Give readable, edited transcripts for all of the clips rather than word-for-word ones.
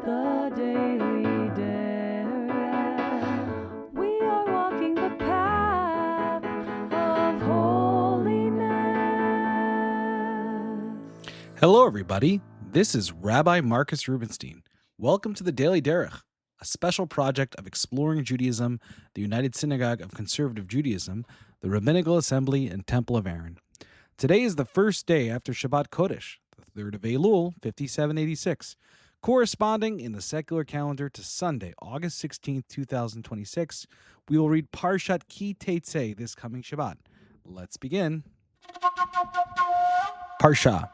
The Daily Derech. We are walking the path of holiness. Hello, everybody. This is Rabbi Marcus Rubenstein. Welcome to the Daily Derech, a special project of exploring Judaism, the United Synagogue of Conservative Judaism, the Rabbinical Assembly, and Temple of Aaron. Today is the first day after Shabbat Kodesh, the 3rd of Elul, 5786, corresponding in the secular calendar to Sunday, August 16th, 2026. We will read Parashat Ki Teitzei this coming Shabbat. Let's begin. Parsha.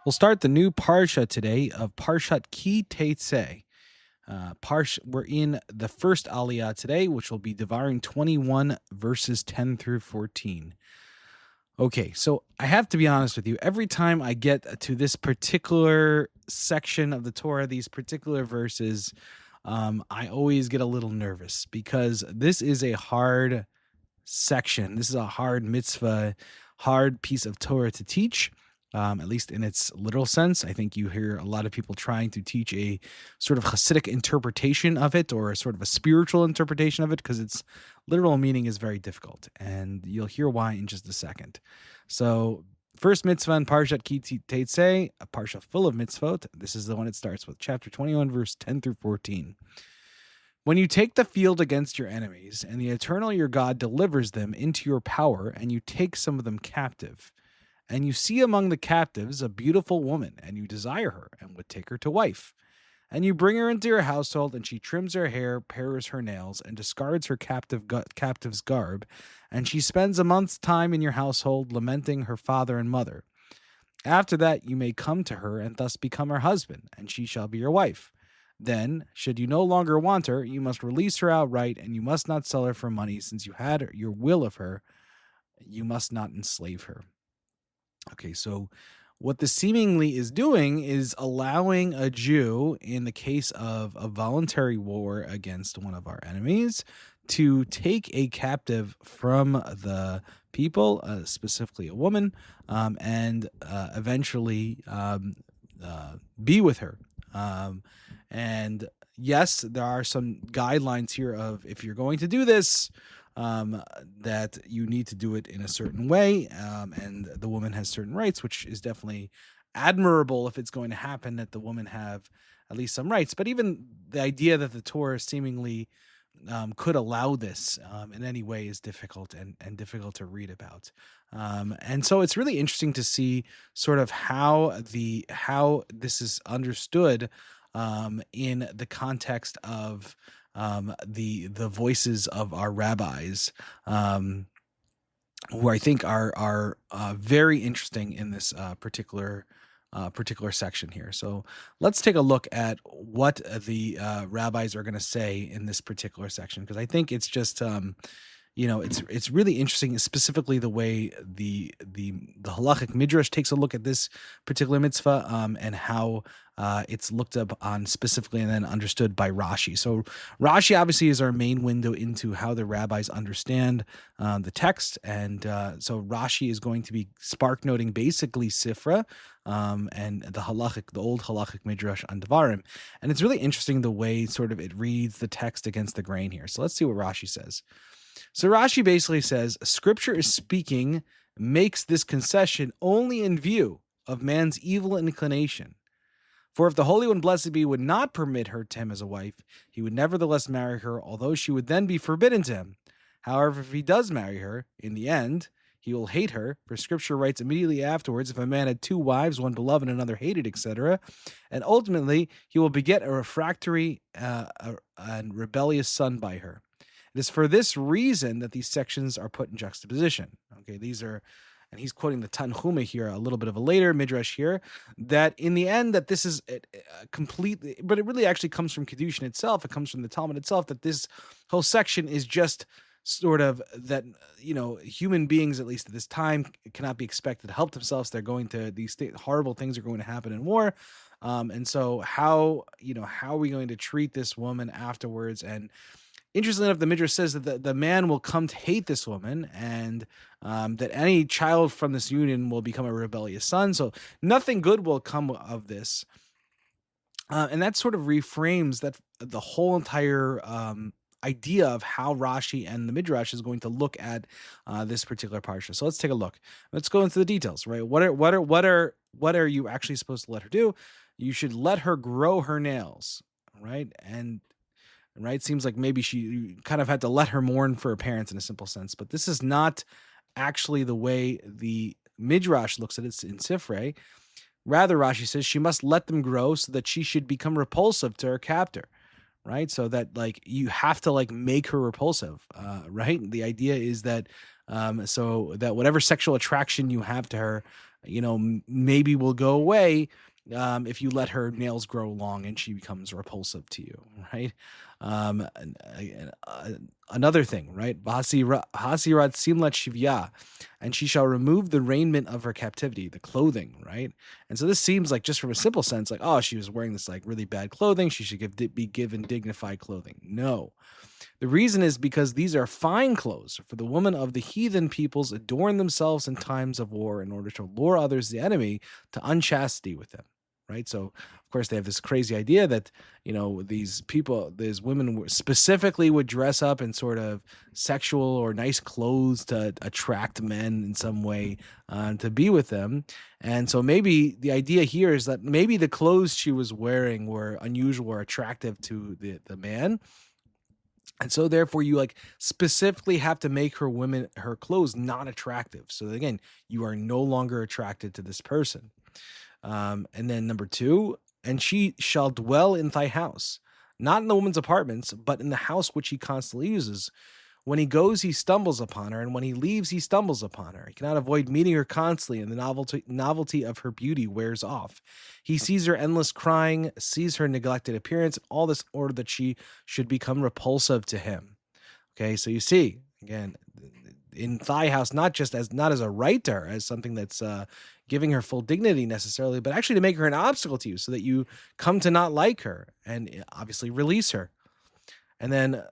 We'll start the new Parsha today of Parashat Ki Teitzei. We're in the first Aliyah today, which will be Devarim 21, verses 10 through 14. Okay, so I have to be honest with you. Every time I get to this particular section of the Torah, these particular verses, I always get a little nervous because this is a hard section. This is a hard mitzvah, hard piece of Torah to teach. At least in its literal sense. I think you hear a lot of people trying to teach a sort of Hasidic interpretation of it or a sort of a spiritual interpretation of it because its literal meaning is very difficult. And you'll hear why in just a second. So first mitzvah in Parashat Ki Teitzei, a parsha full of mitzvot. This is the one it starts with, chapter 21, verse 10 through 14. When you take the field against your enemies and the Eternal your God delivers them into your power and you take some of them captive, and you see among the captives a beautiful woman, and you desire her, and would take her to wife. And you bring her into your household, and she trims her hair, pares her nails, and discards her captive's garb, and she spends a month's time in your household, lamenting her father and mother. After that you may come to her, and thus become her husband, and she shall be your wife. Then, should you no longer want her, you must release her outright, and you must not sell her for money, since you had your will of her. You must not enslave her. Okay, so what this seemingly is doing is allowing a Jew, in the case of a voluntary war against one of our enemies, to take a captive from the people, specifically a woman, and eventually be with her. And yes, there are some guidelines here of if you're going to do this, that you need to do it in a certain way, and the woman has certain rights, which is definitely admirable if it's going to happen that the woman have at least some rights. But even the idea that the Torah seemingly could allow this in any way is difficult and difficult to read about. And so it's really interesting to see sort of how this is understood in the context of the voices of our rabbis, who I think are very interesting in this particular section here. So let's take a look at what the rabbis are going to say in this particular section, because I think it's just it's really interesting, specifically the way the halachic midrash takes a look at this particular mitzvah, and how it's looked up on specifically and then understood by Rashi. So Rashi obviously is our main window into how the rabbis understand the text, and so Rashi is going to be spark noting basically Sifra and the old halachic midrash on Devarim, and it's really interesting the way sort of it reads the text against the grain here. So let's see what Rashi says. So Rashi basically says, Scripture is speaking, makes this concession only in view of man's evil inclination. For if the Holy One, blessed be, would not permit her to him as a wife, he would nevertheless marry her, although she would then be forbidden to him. However, if he does marry her, in the end, he will hate her, for Scripture writes immediately afterwards, if a man had two wives, one beloved and another hated, etc., and ultimately he will beget a refractory and rebellious son by her. It is for this reason that these sections are put in juxtaposition. Okay, these are, and he's quoting the Tanchuma here, a little bit of a later midrash here, that in the end that this is completely, but it really actually comes from Kedushin itself. It comes from the Talmud itself, that this whole section is just sort of that, human beings, at least at this time, cannot be expected to help themselves. They're going to, these horrible things are going to happen in war. And so how are we going to treat this woman afterwards? And interestingly enough, the Midrash says that the man will come to hate this woman, and that any child from this union will become a rebellious son. So nothing good will come of this. And that sort of reframes that the whole entire idea of how Rashi and the Midrash is going to look at this particular parsha. So let's take a look. Let's go into the details, right? What are you actually supposed to let her do? You should let her grow her nails, right? And right, seems like maybe you kind of had to let her mourn for her parents in a simple sense, but this is not actually the way the Midrash looks at it in Sifrei. Rather, Rashi says she must let them grow so that she should become repulsive to her captor, right? So that like you have to like make her repulsive, right? The idea is that so that whatever sexual attraction you have to her, maybe will go away if you let her nails grow long and she becomes repulsive to you, right? Another thing, right? Hasirat simlat shivya, and she shall remove the raiment of her captivity, the clothing, right? And so this seems like, just from a simple sense, like, oh, she was wearing this like really bad clothing, she should be given dignified clothing. No. The reason is because these are fine clothes, for the women of the heathen peoples adorn themselves in times of war in order to lure others, the enemy, to unchastity with them, right? So, of course, they have this crazy idea that, these women specifically would dress up in sort of sexual or nice clothes to attract men in some way to be with them. And so maybe the idea here is that maybe the clothes she was wearing were unusual or attractive to the man. And so therefore you like specifically have to make her clothes not attractive. So again, you are no longer attracted to this person. And then number 2, and she shall dwell in thy house, not in the woman's apartments, but in the house which he constantly uses. When he goes, he stumbles upon her, and when he leaves, he stumbles upon her. He cannot avoid meeting her constantly, and the novelty of her beauty wears off. He sees her endless crying, sees her neglected appearance, all this in order that she should become repulsive to him. Okay, so you see, again, in thy house, not as a right to her, as something that's giving her full dignity necessarily, but actually to make her an obstacle to you so that you come to not like her and obviously release her. And then,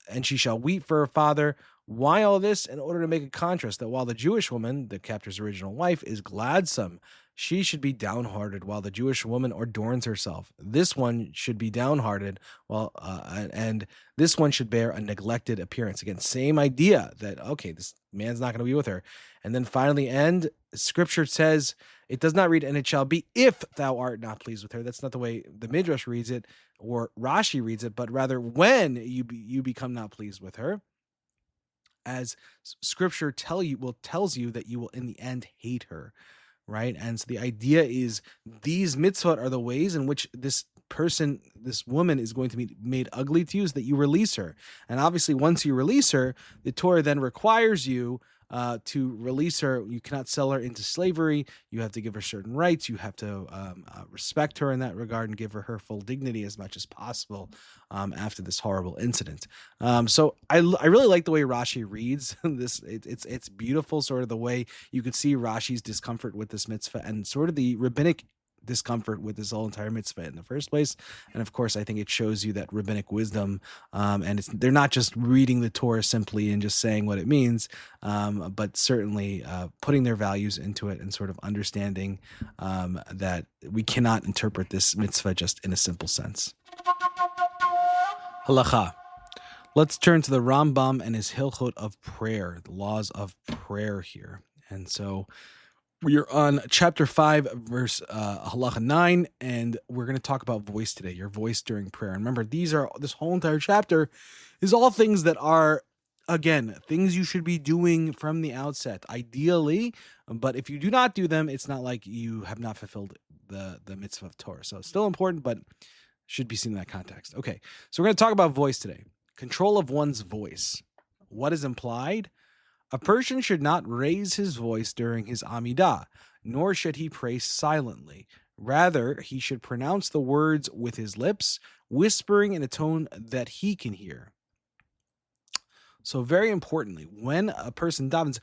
and she shall weep for her father. Why all this? In order to make a contrast that while the Jewish woman, the captor's original wife, is gladsome, she should be downhearted while the Jewish woman adorns herself. This one should be downhearted and this one should bear a neglected appearance. Again, same idea that, okay, this man's not going to be with her. And then finally end, scripture says, it does not read, and it shall be if thou art not pleased with her. That's not the way the Midrash reads it or Rashi reads it, but rather when you become not pleased with her, as scripture tells you that you will in the end hate her, right? And so the idea is these mitzvot are the ways in which this woman is going to be made ugly to you, is that you release her. And obviously once you release her, the Torah then requires you to release her. You cannot sell her into slavery. You have to give her certain rights. You have to respect her in that regard and give her full dignity as much as possible after this horrible incident. So I really like the way Rashi reads this. It's beautiful, sort of the way you can see Rashi's discomfort with this mitzvah and sort of the rabbinic discomfort with this whole entire mitzvah in the first place. And of course, I think it shows you that rabbinic wisdom, and they're not just reading the Torah simply and just saying what it means, but certainly putting their values into it and sort of understanding that we cannot interpret this mitzvah just in a simple sense. Halacha. Let's turn to the Rambam and his Hilchot of prayer, the laws of prayer here. And so we are on chapter 5, verse halacha 9, and we're going to talk about voice today, your voice during prayer. And remember, this whole entire chapter is all things that are, again, things you should be doing from the outset, ideally. But if you do not do them, it's not like you have not fulfilled the mitzvah of Torah. So it's still important, but should be seen in that context. Okay, so we're going to talk about voice today. Control of one's voice. What is implied? A person should not raise his voice during his Amidah, nor should he pray silently. Rather, he should pronounce the words with his lips, whispering in a tone that he can hear. So very importantly, when a person davens,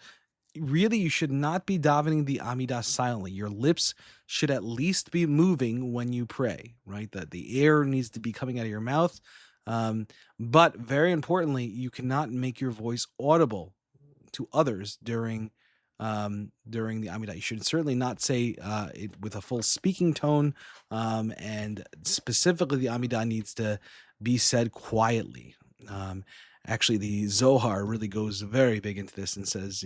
really you should not be davening the Amidah silently. Your lips should at least be moving when you pray, right? That the air needs to be coming out of your mouth. But very importantly, you cannot make your voice audible to others during during the Amidah. You should certainly not say it with a full speaking tone, and specifically the Amidah needs to be said quietly. Actually, the Zohar really goes very big into this and says,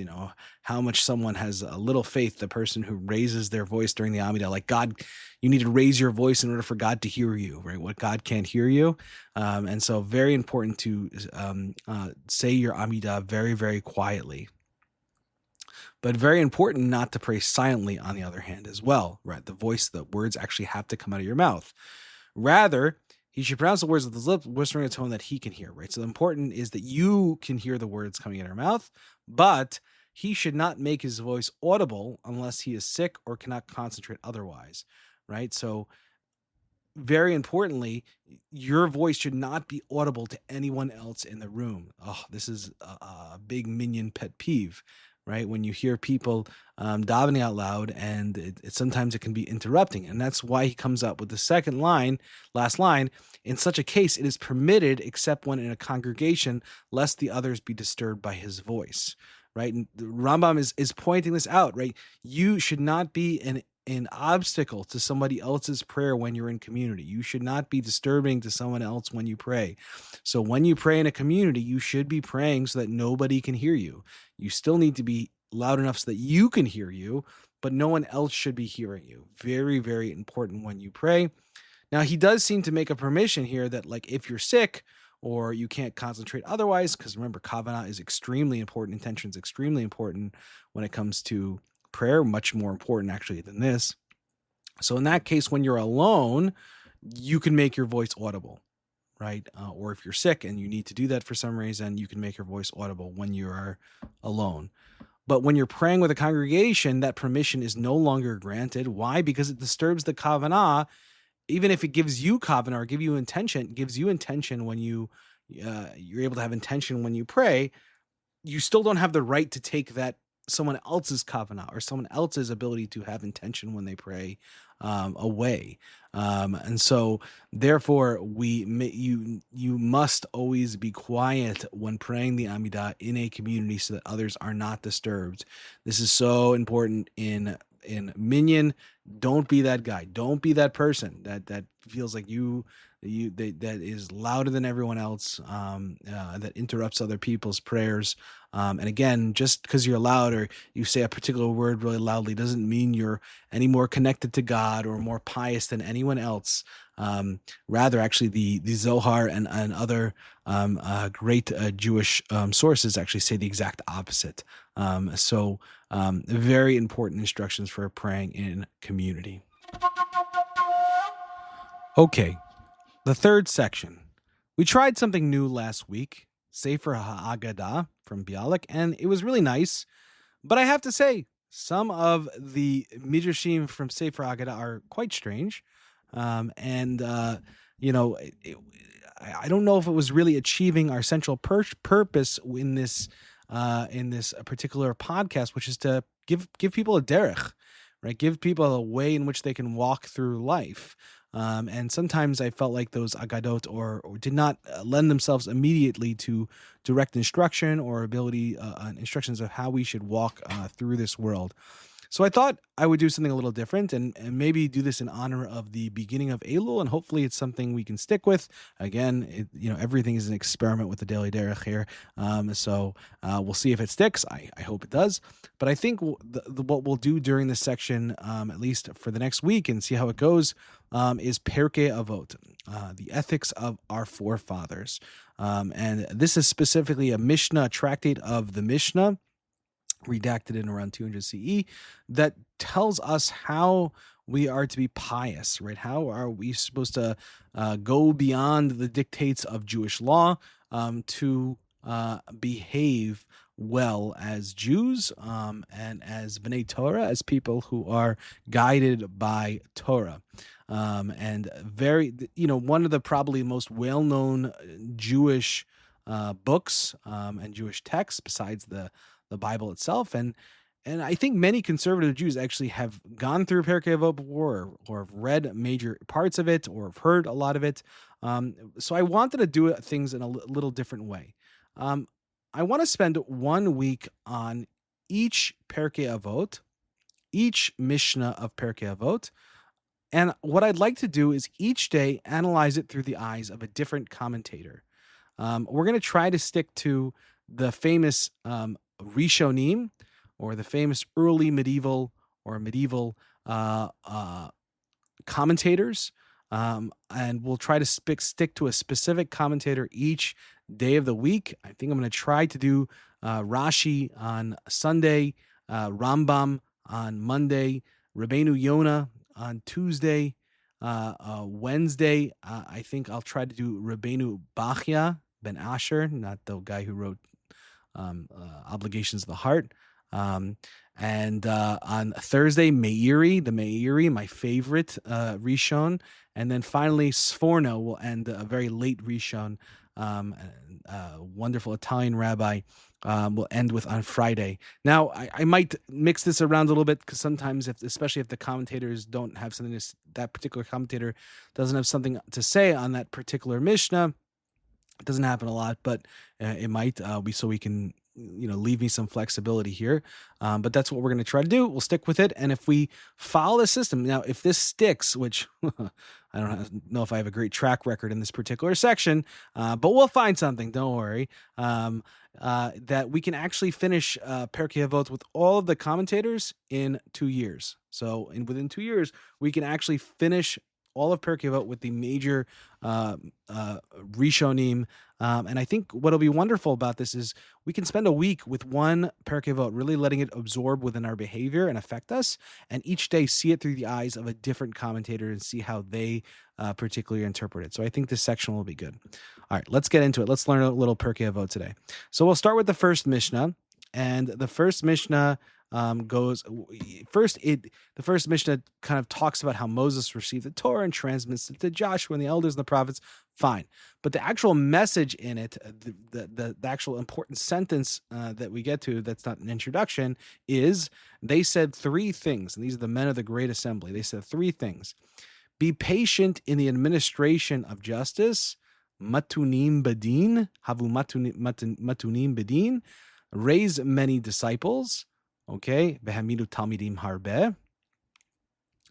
how much someone has a little faith, the person who raises their voice during the Amidah. Like God, you need to raise your voice in order for God to hear you, right? What God can't hear you. And so very important to say your Amidah very, very quietly. But very important not to pray silently, on the other hand, as well, right? The words actually have to come out of your mouth. Rather, he should pronounce the words with his lips, whispering a tone that he can hear, right? So the important is that you can hear the words coming out of your mouth, but he should not make his voice audible unless he is sick or cannot concentrate otherwise, right? So very importantly, your voice should not be audible to anyone else in the room. Oh, this is a big minion pet peeve, right? When you hear people davening out loud, and sometimes it can be interrupting. And that's why he comes up with the last line, in such a case, it is permitted except when in a congregation, lest the others be disturbed by his voice, right? And the Rambam is pointing this out, right? You should not be an obstacle to somebody else's prayer when you're in community. You should not be disturbing to someone else when you pray. So when you pray in a community, you should be praying so that nobody can hear you. You still need to be loud enough so that you can hear you, but no one else should be hearing you. Very, very important when you pray. Now, he does seem to make a permission here that, like, if you're sick or you can't concentrate otherwise, because remember, kavanah is extremely important, intention is extremely important when it comes to prayer, much more important actually than this. So in that case, when you're alone, you can make your voice audible, right? Or if you're sick and you need to do that for some reason, you can make your voice audible when you are alone. But when you're praying with a congregation, that permission is no longer granted. Why? Because it disturbs the kavanah. Even if it gives you kavanah or gives you intention when you're able to have intention when you pray, you still don't have the right to take that someone else's kavanah or someone else's ability to have intention when they pray away. And so therefore you must always be quiet when praying the Amidah in a community so that others are not disturbed. This is so important in minyan. Don't be that guy. Don't be that person that feels like that is louder than everyone else, that interrupts other people's prayers. And again, just because you're loud or you say a particular word really loudly doesn't mean you're any more connected to God or more pious than anyone else. Rather, actually, the Zohar and other great Jewish sources actually say the exact opposite. So very important instructions for praying in community. Okay, the third section. We tried something new last week, Sefer HaAgadah from Bialik, and it was really nice. But I have to say, some of the midrashim from Sefer HaAgadah are quite strange. I don't know if it was really achieving our central purpose in this particular podcast, which is to give people a derech, right? Give people a way in which they can walk through life. And sometimes I felt like those agadot or did not lend themselves immediately to direct instruction or instructions of how we should walk through this world. So I thought I would do something a little different and maybe do this in honor of the beginning of Elul, and hopefully it's something we can stick with. Again, everything is an experiment with the Daily Derech here, so we'll see if it sticks. I hope it does. But I think what we'll do during this section, at least for the next week, and see how it goes, is Pirkei Avot, the ethics of our forefathers. And this is specifically a Mishnah, a tractate of the Mishnah, redacted in around 200 CE, that tells us how we are to be pious, right? How are we supposed to go beyond the dictates of Jewish law to behave well as Jews and as B'nai Torah, as people who are guided by Torah. And one of the probably most well-known Jewish books and Jewish texts besides the Bible itself, and I think many conservative Jews actually have gone through Pirkei Avot before, or have read major parts of it, or have heard a lot of it. So I wanted to do things in a little different way. I want to spend 1 week on each Pirkei Avot, each Mishnah of Pirkei Avot. And what I'd like to do is each day analyze it through the eyes of a different commentator. We're going to try to stick to the famous Rishonim, or the famous early medieval commentators, and we'll try to stick to a specific commentator each day of the week. I think I'm going to try to do Rashi on Sunday, Rambam on Monday, Rabbeinu Yonah on Tuesday, Wednesday. I think I'll try to do Rabbeinu Bachya ben Asher, not the guy who wrote Obligations of the Heart. And on Thursday, the Meiri, my favorite Rishon. And then finally, Sforno will end a very late Rishon, wonderful Italian rabbi, will end with on Friday. Now, I might mix this around a little bit, because sometimes, especially if the commentators don't have something, that particular commentator doesn't have something to say on that particular Mishnah. It doesn't happen a lot, but it might be, so we can leave me some flexibility here. But that's what we're going to try to do. We'll stick with it. And if we follow the system, now, if this sticks, which I don't know if I have a great track record in this particular section, but we'll find something, don't worry, that we can actually finish Pirkei Avot with all of the commentators in 2 years. So within 2 years, we can actually finish all of Pirkei Avot with the major Rishonim. And I think what'll be wonderful about this is we can spend a week with one Pirkei Avot, really letting it absorb within our behavior and affect us, and each day see it through the eyes of a different commentator and see how they particularly interpret it. So I think this section will be good. All right, let's get into it. Let's learn a little Pirkei Avot today. So we'll start with the first Mishnah, and the first Mishnah the first Mishnah kind of talks about how Moses received the Torah and transmits it to Joshua and the elders and the prophets. Fine. But the actual message in it, the actual important sentence that we get to, that's not an introduction, is they said 3 things. And these are the men of the great assembly. They said 3 things. Be patient in the administration of justice. Matunim bedin. Havu matunim bedin. Raise many disciples. Okay, v'hamidu talmidim harbe.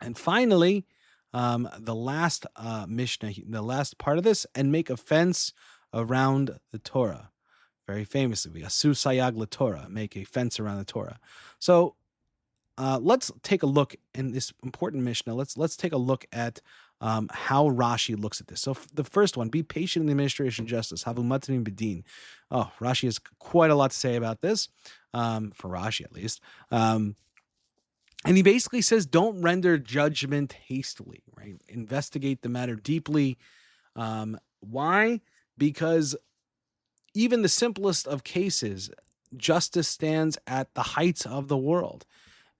And finally, the last Mishnah, the last part of this, and make a fence around the Torah. Very famously, asu sayag l'Torah, make a fence around the Torah. So let's take a look in this important Mishnah. Let's take a look at how Rashi looks at this. So the first one, be patient in the administration of justice. Havu matanim bedin. Oh, Rashi has quite a lot to say about this, for Rashi at least. And he basically says, don't render judgment hastily, right? Investigate the matter deeply. Why? Because even the simplest of cases, justice stands at the heights of the world.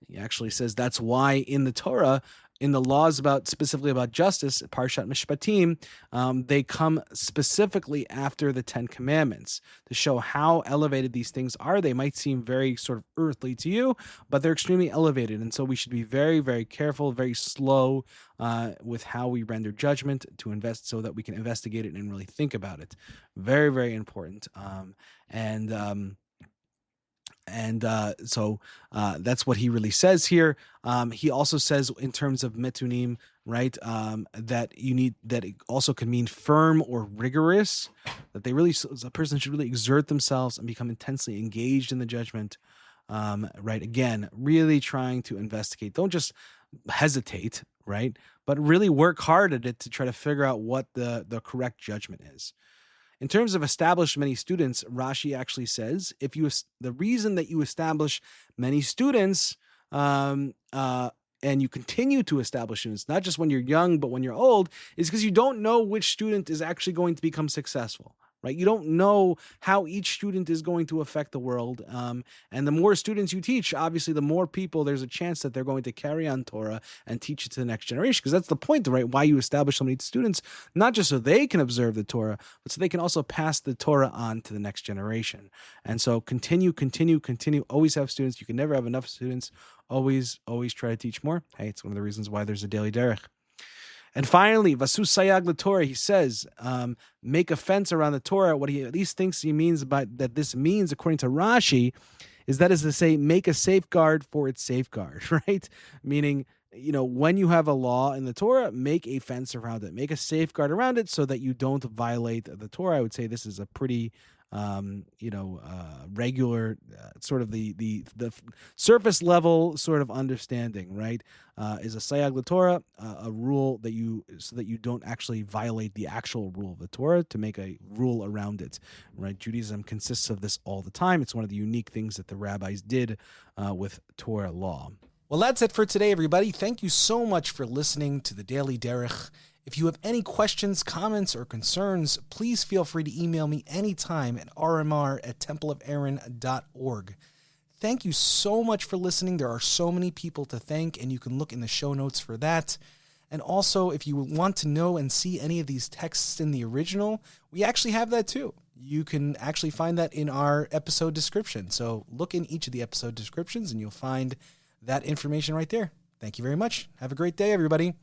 He actually says that's why in the Torah, in the laws specifically about justice, Parashat Mishpatim, they come specifically after the 10 Commandments to show how elevated these things are. They might seem very sort of earthly to you, but they're extremely elevated. And so we should be very, very careful, very slow with how we render judgment so that we can investigate it and really think about it. Very, very important. So that's what he really says here. He also says in terms of metunim, right, that it also can mean firm or rigorous, that a person should really exert themselves and become intensely engaged in the judgment, right? Again, really trying to investigate. Don't just hesitate, right? But really work hard at it to try to figure out what the correct judgment is. In terms of establish many students, Rashi actually says, the reason that you establish many students and you continue to establish students, not just when you're young, but when you're old, is because you don't know which student is actually going to become successful, right? You don't know how each student is going to affect the world. And the more students you teach, obviously, the more people, there's a chance that they're going to carry on Torah and teach it to the next generation. Because that's the point, right? Why you establish so many students, not just so they can observe the Torah, but so they can also pass the Torah on to the next generation. And so continue. Always have students. You can never have enough students. Always try to teach more. Hey, it's one of the reasons why there's a Daily Derech. And finally, Vasu Sayag LaTorah, he says, make a fence around the Torah. What he at least thinks he means by that this means, according to Rashi, is that is to say, make a safeguard for its safeguard, right? Meaning, when you have a law in the Torah, make a fence around it, make a safeguard around it so that you don't violate the Torah. I would say this is a pretty, regular sort of the surface level sort of understanding, right? Is a sayag l'Torah, a rule so that you don't actually violate the actual rule of the Torah, to make a rule around it, right? Judaism consists of this all the time. It's one of the unique things that the rabbis did with Torah law. Well, that's it for today, everybody. Thank you so much for listening to the Daily Derech. If you have any questions, comments, or concerns, please feel free to email me anytime at rmr@templeofaaron.org. Thank you so much for listening. There are so many people to thank, and you can look in the show notes for that. And also, if you want to know and see any of these texts in the original, we actually have that too. You can actually find that in our episode description. So look in each of the episode descriptions, and you'll find that information right there. Thank you very much. Have a great day, everybody.